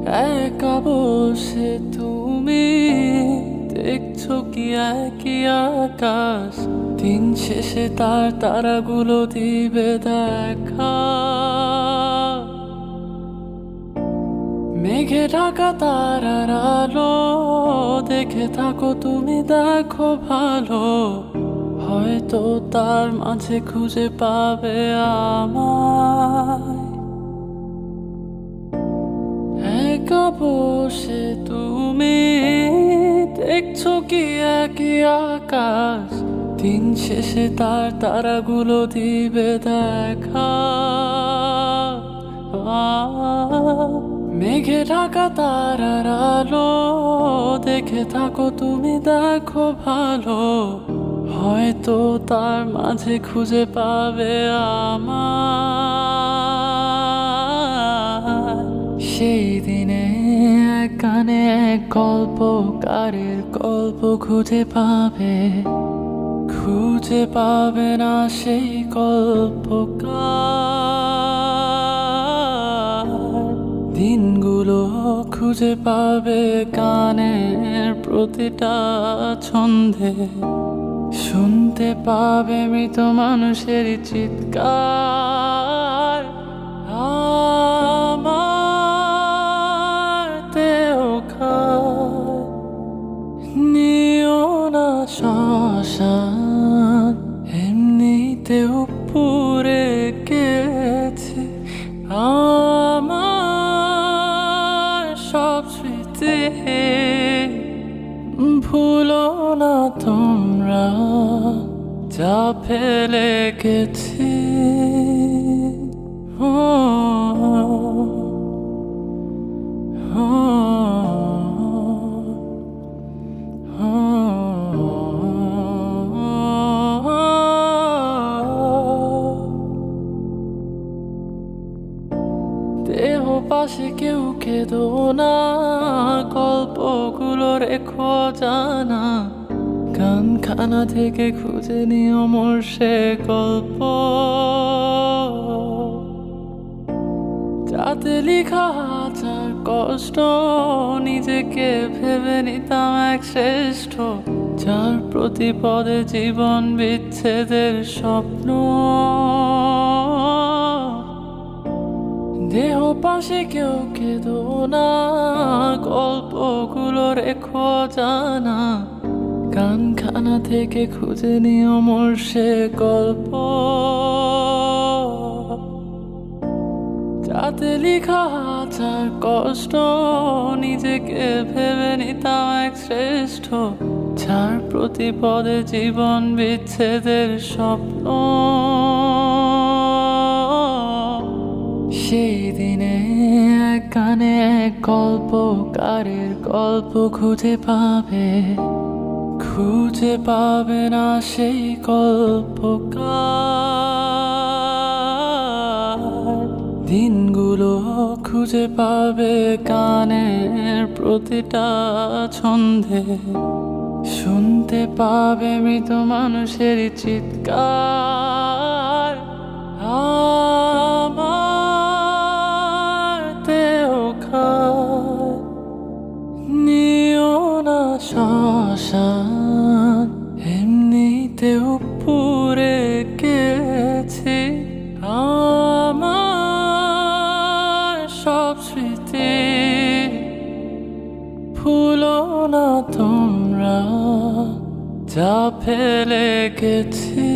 একা বসে তুমি দেখছো কি একই আকাশ, দিন শেষে তার তারাগুলো দিবে দেখা। মেঘে ঢাকা তারার আলো দেখে থাকো তুমি, দেখো ভালো, হয়তো তার মাঝে খুঁজে পাবে আমায়। একা বসে তুমি দেখছো কি একই আকাশ, দিন শেষে তার তারাগুলো দিবে দেখা। মেঘে ঢাকা তারার আলো দেখে থাকো তুমি, দেখো ভালো, হয়তো তার মাঝে খুঁজে পাবে আমায়। সেই দিনে এক গানে এক গল্পকারের গল্প খুঁজে পাবে, খুঁজে পাবে না সেই গল্পকার। দিনগুলো খুঁজে পাবে গানের প্রতিটা ছন্দে, শুনতে পাবে মৃত মানুষের চিৎকার। আমার দেহ খায় নিও না শ্মশান, এমনিতেও পুড়ে গেছে আমার সব স্মৃতি। ভুলো না তোমরা যা ফেলে গেছি। দেহ পাশে কেউ কেঁদো না, গল্পগুলো রেখো জানা, গানখানা থেকে খুঁজে নিও মোর সে গল্প, যাতে লিখা হাজার কষ্ট নিজেকে ভেবে নিতাম এক শ্রেষ্ঠ, যার প্রতি পদে জীবন বিচ্ছেদের স্বপ্ন। দেহ পাশে কেউ কেঁদো না, গল্পগুলো রেখো জানা, গানখানা থেকে খুঁজে নিও মোর সে গল্প, যাতে লিখা হাজার কষ্ট নিজেকে ভেবে নিতাম এক শ্রেষ্ঠ, যার প্রতি পদে জীবন বিচ্ছেদের স্বপ্ন। সেই দিনে এক গানে এক গল্পকারের গল্প খুঁজে পাবে, খুঁজে পাবে না সেই গল্পকার। দিনগুলো খুঁজে পাবে গানের প্রতিটা ছন্দে, শুনতে পাবে মৃত মানুষের চিৎকার। আমার দেহ খায় নিও না শ্মশান, এমনিতেও পুড়ে গেছি আমার সব স্মৃতি। ভুলো না তোমরা যা ফেলে গেছি।